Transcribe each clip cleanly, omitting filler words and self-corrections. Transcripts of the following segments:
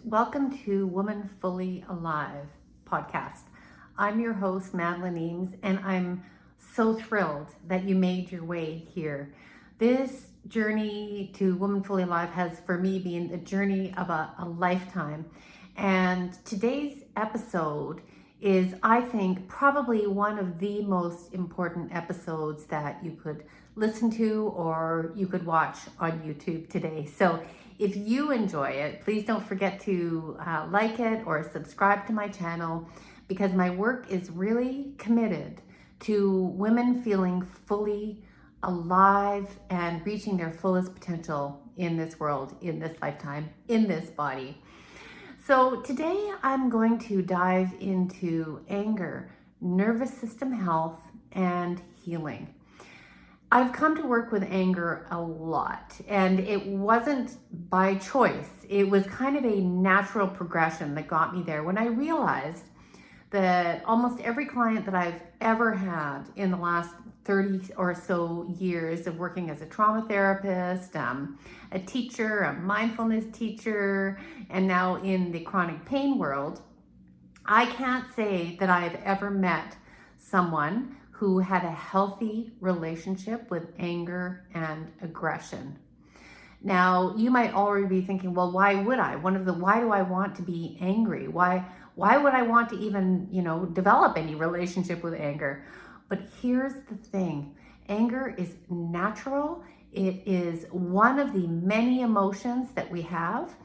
welcome to Woman Fully Alive podcast. I'm your host, Madeleine, and I'm so thrilled that you made your way here. This journey to Woman Fully Alive has, for me, been the journey of a lifetime. And today's episode is, I think, probably one of the most important episodes that you could listen to or you could watch on YouTube today. So if you enjoy it, please don't forget to like it or subscribe to my channel, because my work is really committed to women feeling fully alive and reaching their fullest potential in this world, in this lifetime, in this body. So today I'm going to dive into anger, nervous system health, and healing. I've come to work with anger a lot, and it wasn't by choice. It was kind of a natural progression that got me there when I realized that almost every client that I've ever had in the last 30 or so years of working as a trauma therapist, a teacher, a mindfulness teacher, and now in the chronic pain world, I can't say that I've ever met someone who had a healthy relationship with anger and aggression. Now, you might already be thinking, well, why would I? Why do I want to be angry? Why would I want to even, develop any relationship with anger? But here's the thing. Anger is natural. It is one of the many emotions that we have.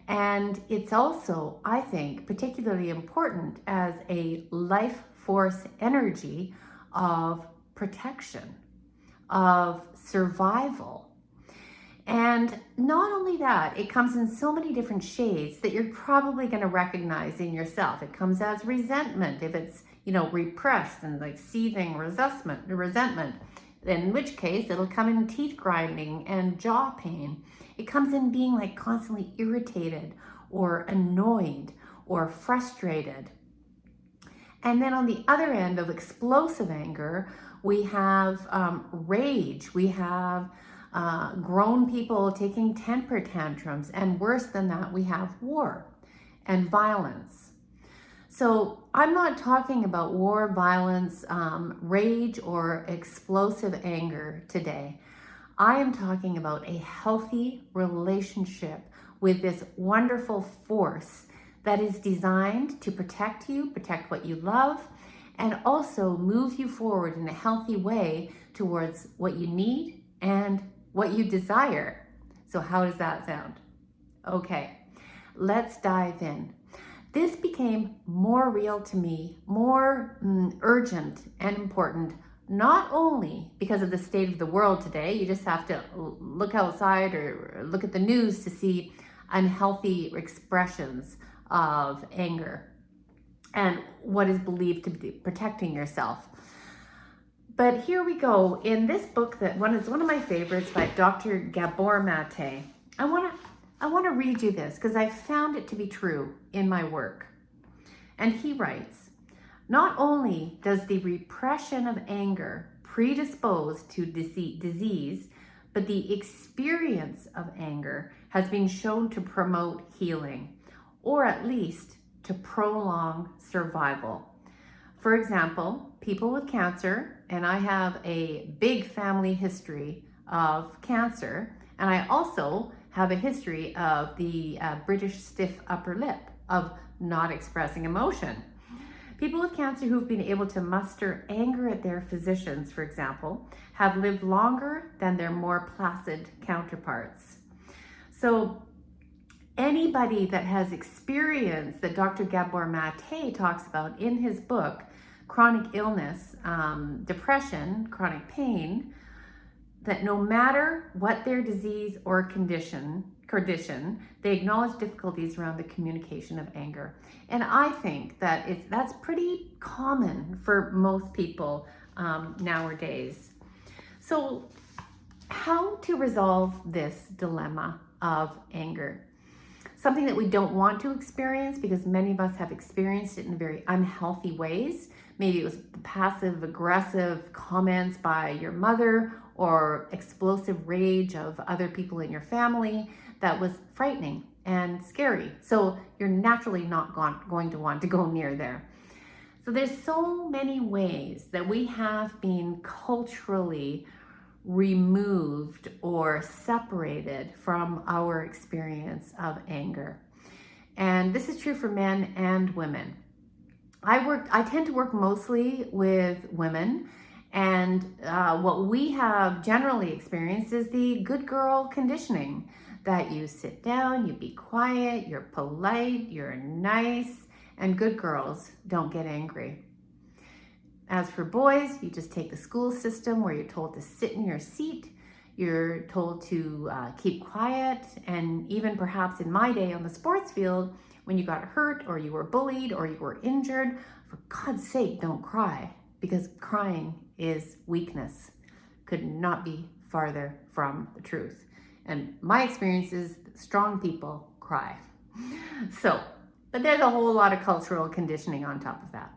And it's also, I think, particularly important as a life force energy of protection, of survival. And not only that, it comes in so many different shades that you're probably going to recognize in yourself. It comes as resentment, if it's, repressed and like seething resentment, in which case it'll come in teeth grinding and jaw pain. It comes in being like constantly irritated or annoyed or frustrated. And then on the other end of explosive anger, we have rage. We have grown people taking temper tantrums. And worse than that, we have war and violence. So I'm not talking about war, violence, rage, or explosive anger today. I am talking about a healthy relationship with this wonderful force that is designed to protect you, protect what you love, and also move you forward in a healthy way towards what you need and what you desire. So how does that sound? Okay, let's dive in. This became more real to me, more urgent and important, not only because of the state of the world today. You just have to look outside or look at the news to see unhealthy expressions of anger and what is believed to be protecting yourself. But here we go. In this book that is one of my favorites by Dr. Gabor Mate, I want to read you this because I found it to be true in my work. And he writes, not only does the repression of anger predispose to disease, but the experience of anger has been shown to promote healing, or at least to prolong survival. For example, people with cancer, and I have a big family history of cancer, and I also have a history of the British stiff upper lip, of not expressing emotion. People with cancer who've been able to muster anger at their physicians, for example, have lived longer than their more placid counterparts. So anybody that has experienced that Dr. Gabor Mate talks about in his book, chronic illness, depression, chronic pain, that no matter what their disease or condition, they acknowledge difficulties around the communication of anger. And I think that that's pretty common for most people nowadays. So how to resolve this dilemma of anger? Something that we don't want to experience, because many of us have experienced it in very unhealthy ways. Maybe it was passive aggressive comments by your mother or explosive rage of other people in your family that was frightening and scary. So you're naturally not going to want to go near there. So there's so many ways that we have been culturally removed or separated from our experience of anger. And this is true for men and women. I tend to work mostly with women, and what we have generally experienced is the good girl conditioning, that you sit down, you be quiet, you're polite, you're nice, and good girls don't get angry. As for boys, you just take the school system where you're told to sit in your seat, you're told to keep quiet, and even perhaps in my day on the sports field, when you got hurt or you were bullied or you were injured, for God's sake, don't cry, because crying is weakness. Could not be farther from the truth. And my experience is strong people cry. But there's a whole lot of cultural conditioning on top of that.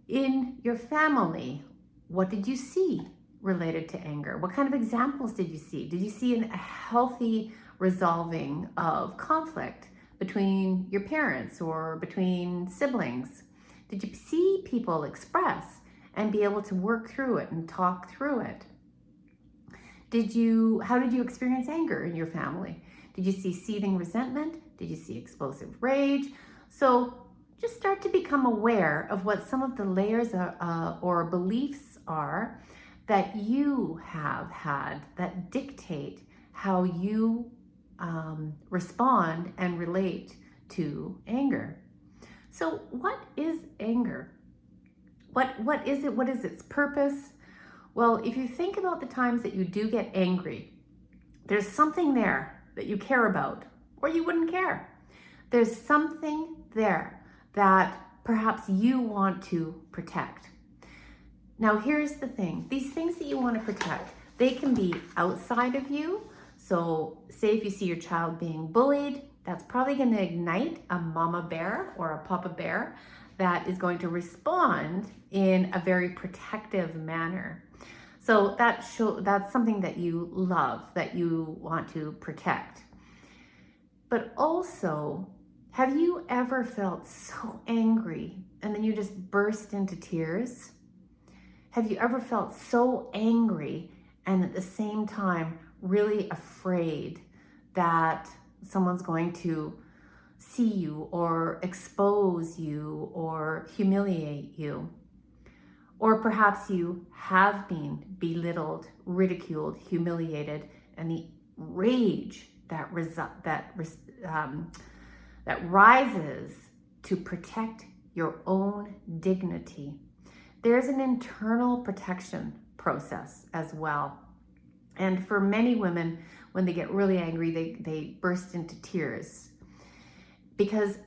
In your family, what did you see related to anger? What kind of examples did you see? Did you see a healthy resolving of conflict between your parents or between siblings? Did you see people express and be able to work through it and talk through it? How did you experience anger in your family? Did you see seething resentment? Did you see explosive rage? So just start to become aware of what some of the layers or beliefs are that you have had that dictate how you respond and relate to anger. So what is anger? What is it? What is its purpose? Well, if you think about the times that you do get angry, there's something there that you care about, or you wouldn't care. There's something there that perhaps you want to protect. Now, here's the thing. These things that you want to protect, they can be outside of you. So say if you see your child being bullied, that's probably going to ignite a mama bear or a papa bear that is going to respond in a very protective manner. So that's something that you love, that you want to protect. But also, have you ever felt so angry and then you just burst into tears? Have you ever felt so angry and at the same time really afraid that someone's going to see you or expose you or humiliate you? Or perhaps you have been belittled, ridiculed, humiliated, and the rage that rises to protect your own dignity. There's an internal protection process as well. And for many women, when they get really angry, they burst into tears, because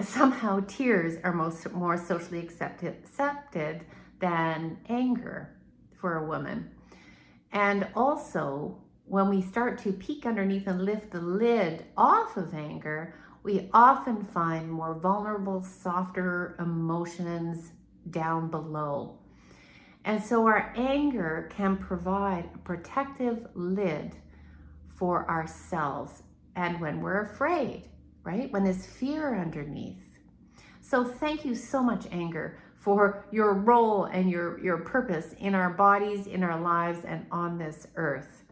somehow tears are more socially accepted than anger for a woman. And also, when we start to peek underneath and lift the lid off of anger, we often find more vulnerable, softer emotions down below. And so our anger can provide a protective lid for ourselves. And when we're afraid, right? When there's fear underneath. So thank you so much, anger, for your role and your purpose in our bodies, in our lives, and on this earth.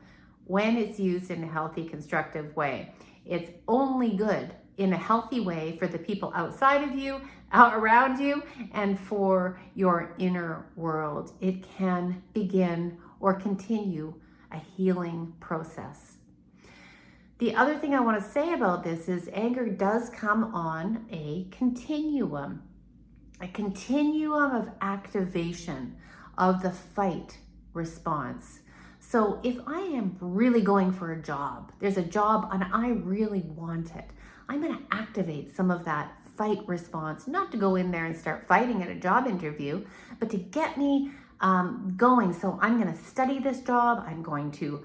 When it's used in a healthy, constructive way, it's only good in a healthy way for the people outside of you, around you, and for your inner world. It can begin or continue a healing process. The other thing I want to say about this is anger does come on a continuum of activation of the fight response. So if I am really going for a job, there's a job and I really want it, I'm going to activate some of that fight response, not to go in there and start fighting at a job interview, but to get me going. So I'm going to study this job. I'm going to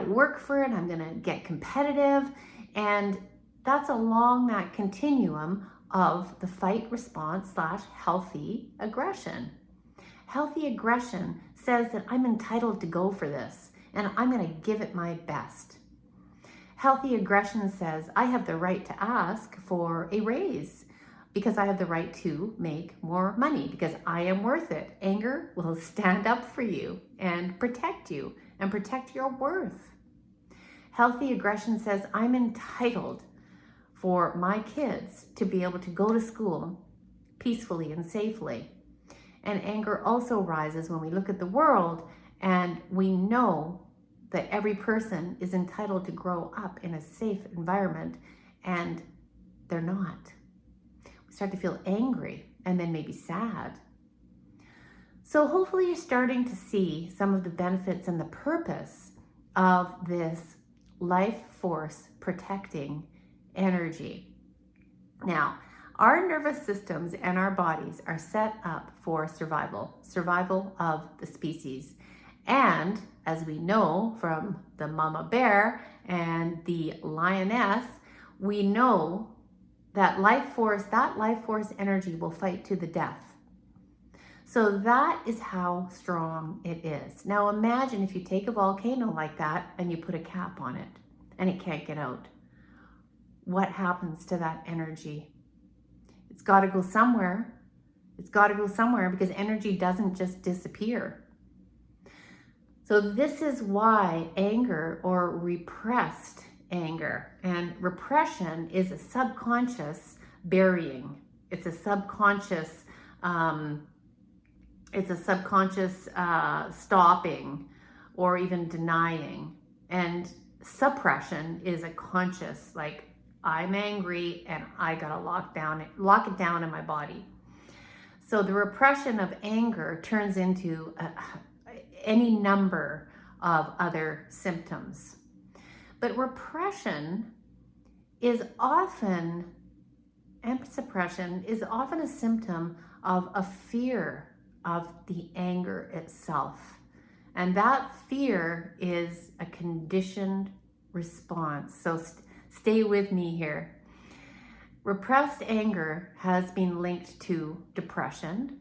work for it. I'm going to get competitive. And that's along that continuum of the fight response / healthy aggression. Healthy aggression says that I'm entitled to go for this and I'm going to give it my best. Healthy aggression says, I have the right to ask for a raise because I have the right to make more money because I am worth it. Anger will stand up for you and protect your worth. Healthy aggression says, I'm entitled for my kids to be able to go to school peacefully and safely. And anger also rises when we look at the world and we know that every person is entitled to grow up in a safe environment, and they're not. We start to feel angry and then maybe sad. So hopefully you're starting to see some of the benefits and the purpose of this life force protecting energy. Now, our nervous systems and our bodies are set up for survival of the species. And as we know from the mama bear and the lioness, we know that life force energy will fight to the death. So that is how strong it is. Now imagine if you take a volcano like that and you put a cap on it and it can't get out. What happens to that energy? It's got to go somewhere. It's got to go somewhere because energy doesn't just disappear. So this is why anger or repressed anger, and repression is a subconscious burying. It's a subconscious stopping or even denying. And suppression is a conscious, like, I'm angry and I gotta lock it down in my body. So the repression of anger turns into any number of other symptoms. But repression is often, and suppression is often a symptom of a fear of the anger itself. And that fear is a conditioned response. So stay with me here. Repressed anger has been linked to depression,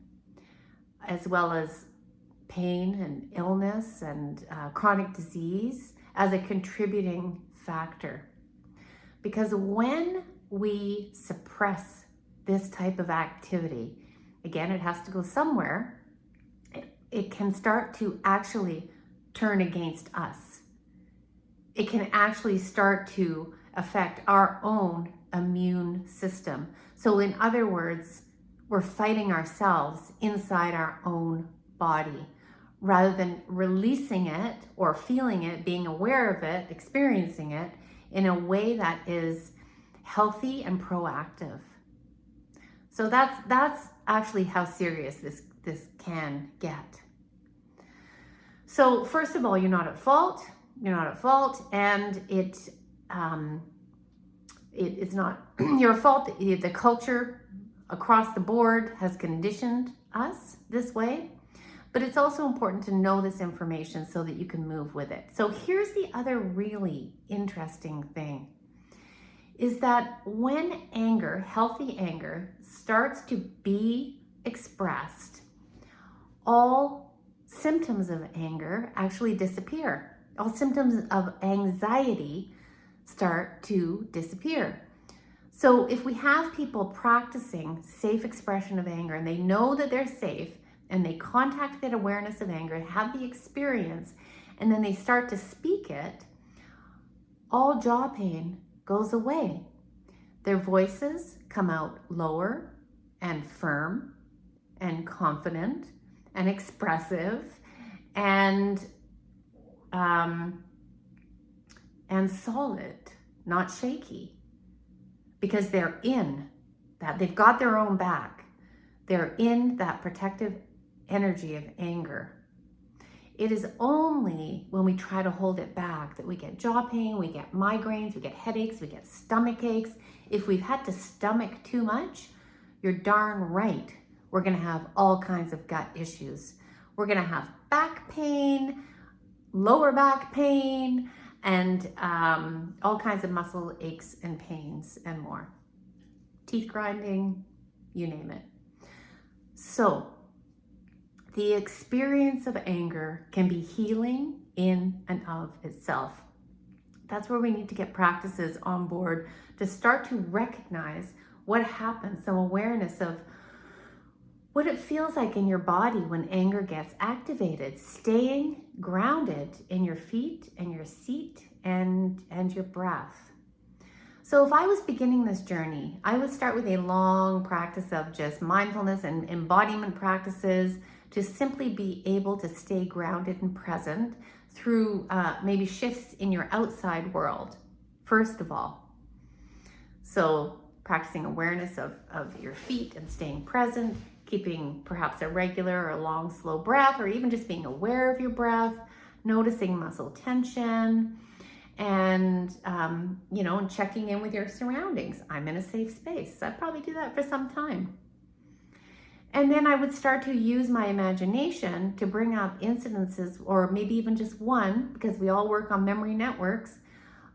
as well as pain and illness and chronic disease as a contributing factor. Because when we suppress this type of activity, again, it has to go somewhere, it can start to actually turn against us. It can actually start to affect our own immune system. So in other words, we're fighting ourselves inside our own body rather than releasing it or feeling it, being aware of it, experiencing it in a way that is healthy and proactive. So that's actually how serious this can get. So first of all, you're not at fault. You're not at fault, and it's not your fault. The culture across the board has conditioned us this way, but it's also important to know this information so that you can move with it. So here's the other really interesting thing, is that when anger, healthy anger, starts to be expressed, all symptoms of anger actually disappear. All symptoms of anxiety start to disappear. So if we have people practicing safe expression of anger and they know that they're safe and they contact that awareness of anger, have the experience, and then they start to speak it, all jaw pain goes away. Their voices come out lower and firm and confident and expressive and solid, not shaky, because they're in that, they've got their own back. They're in that protective energy of anger. It is only when we try to hold it back that we get jaw pain, we get migraines, we get headaches, we get stomach aches. If we've had to stomach too much, you're darn right, we're gonna have all kinds of gut issues. We're gonna have back pain, lower back pain, and all kinds of muscle aches and pains and more. Teeth grinding, you name it. So the experience of anger can be healing in and of itself. That's where we need to get practices on board to start to recognize what happens, some awareness of what it feels like in your body when anger gets activated, staying grounded in your feet and your seat and your breath. So if I was beginning this journey, I would start with a long practice of just mindfulness and embodiment practices to simply be able to stay grounded and present through maybe shifts in your outside world, first of all. So practicing awareness of your feet and staying present, keeping perhaps a regular or long, slow breath, or even just being aware of your breath, noticing muscle tension, and and checking in with your surroundings. I'm in a safe space. I'd probably do that for some time. And then I would start to use my imagination to bring up incidences, or maybe even just one, because we all work on memory networks,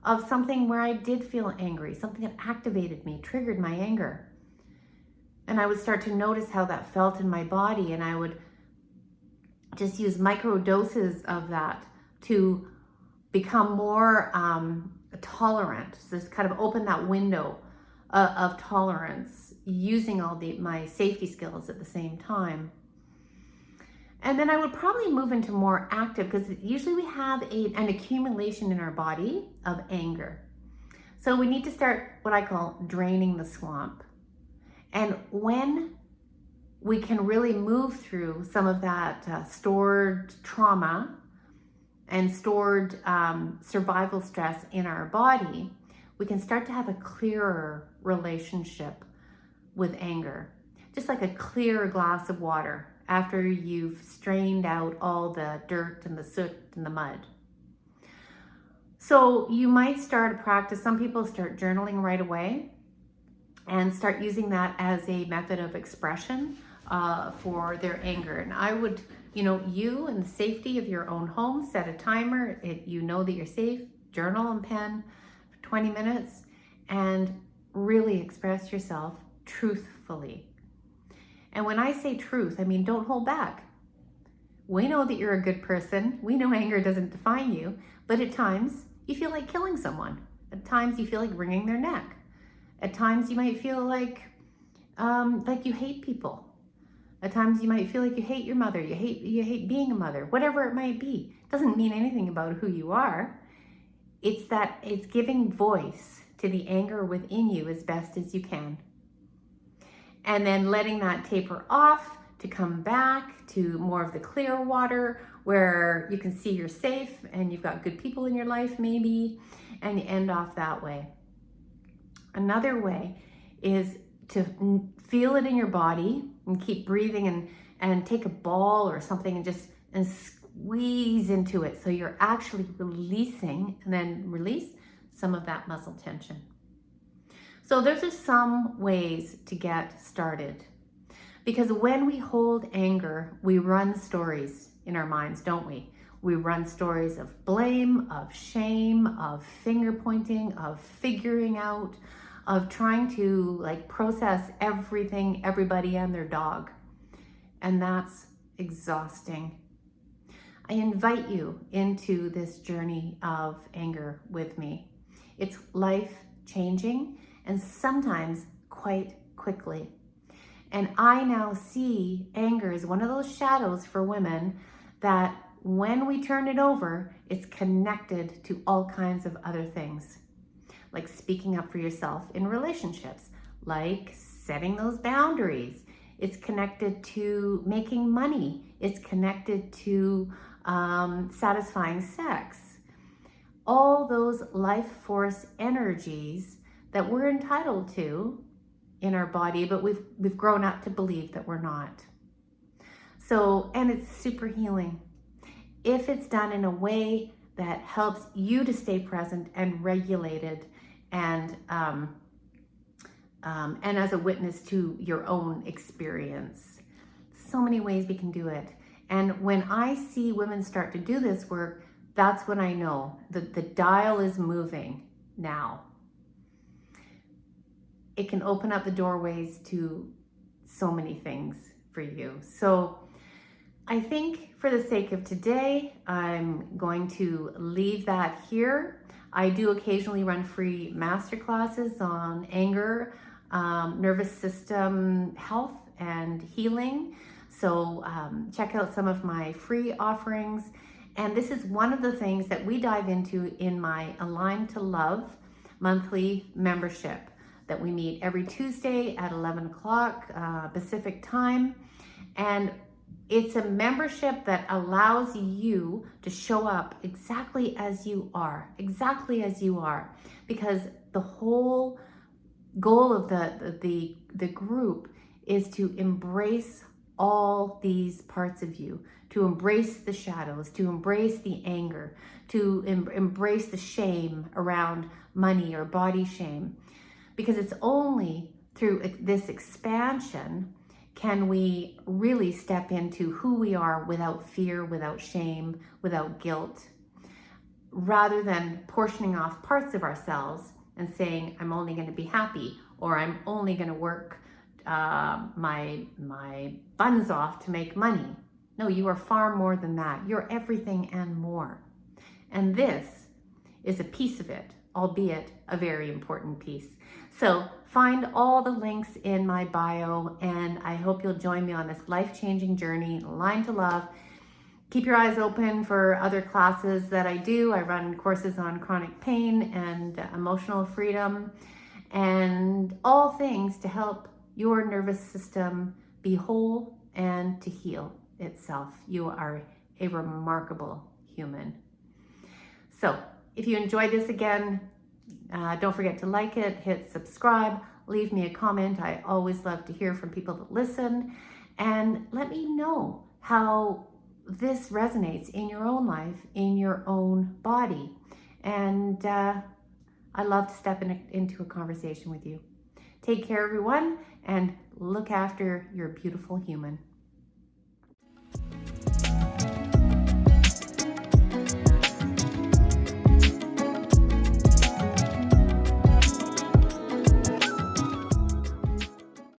of something where I did feel angry, something that activated me, triggered my anger. And I would start to notice how that felt in my body, and I would just use micro doses of that to become more tolerant. So just kind of open that window of tolerance, using all my safety skills at the same time. And then I would probably move into more active, because usually we have an accumulation in our body of anger. So we need to start what I call draining the swamp. And when we can really move through some of that stored trauma and stored survival stress in our body, we can start to have a clearer relationship with anger. Just like a clear glass of water after you've strained out all the dirt and the soot and the mud. So you might start a practice. Some people start journaling right away and start using that as a method of expression for their anger. And I would, you in the safety of your own home, set a timer. You know that you're safe, journal and pen for 20 minutes, and really express yourself truthfully. And when I say truth, I mean don't hold back. We know that you're a good person. We know anger doesn't define you, but at times you feel like killing someone. At times you feel like wringing their neck. At times you might feel like you hate people. At times you might feel like you hate your mother. You hate being a mother. Whatever it might be, it doesn't mean anything about who you are. It's giving voice to the anger within you as best as you can. And then letting that taper off to come back to more of the clear water where you can see you're safe and you've got good people in your life maybe, and you end off that way. Another way is to feel it in your body and keep breathing and take a ball or something and squeeze into it so you're actually releasing, and then release some of that muscle tension. So those are some ways to get started. Because when we hold anger, we run stories in our minds, don't we? We run stories of blame, of shame, of finger pointing, of figuring out, of trying to process everything, everybody and their dog. And that's exhausting. I invite you into this journey of anger with me. It's life-changing and sometimes quite quickly. And I now see anger as one of those shadows for women that when we turn it over, it's connected to all kinds of other things, like speaking up for yourself in relationships, like setting those boundaries. It's connected to making money. It's connected to satisfying sex. All those life force energies that we're entitled to in our body, but we've grown up to believe that we're not. So, and it's super healing if it's done in a way that helps you to stay present and regulated, and as a witness to your own experience. So many ways we can do it. And when I see women start to do this work, that's when I know that the dial is moving now. It can open up the doorways to so many things for you. So I think for the sake of today, I'm going to leave that here. I do occasionally run free masterclasses on anger, nervous system health and healing. So check out some of my free offerings. And this is one of the things that we dive into in my Align to Love monthly membership that we meet every Tuesday at 11 o'clock Pacific time. And it's a membership that allows you to show up exactly as you are, because the whole goal of the group is to embrace all these parts of you, to embrace the shadows, to embrace the anger, to embrace the shame around money or body shame, because it's only through this expansion can we really step into who we are without fear, without shame, without guilt, rather than portioning off parts of ourselves and saying, I'm only going to be happy, or I'm only going to work my buns off to make money. No, you are far more than that. You're everything and more. And this is a piece of it, albeit a very important piece. So find all the links in my bio, and I hope you'll join me on this life-changing journey, Align to Love. Keep your eyes open for other classes that I do. I run courses on chronic pain and emotional freedom, and all things to help your nervous system be whole and to heal itself. You are a remarkable human. So if you enjoyed this, again, don't forget to like it, hit subscribe, leave me a comment. I always love to hear from people that listen, and let me know how this resonates in your own life, in your own body. And I love to step into a conversation with you. Take care, everyone, and look after your beautiful human.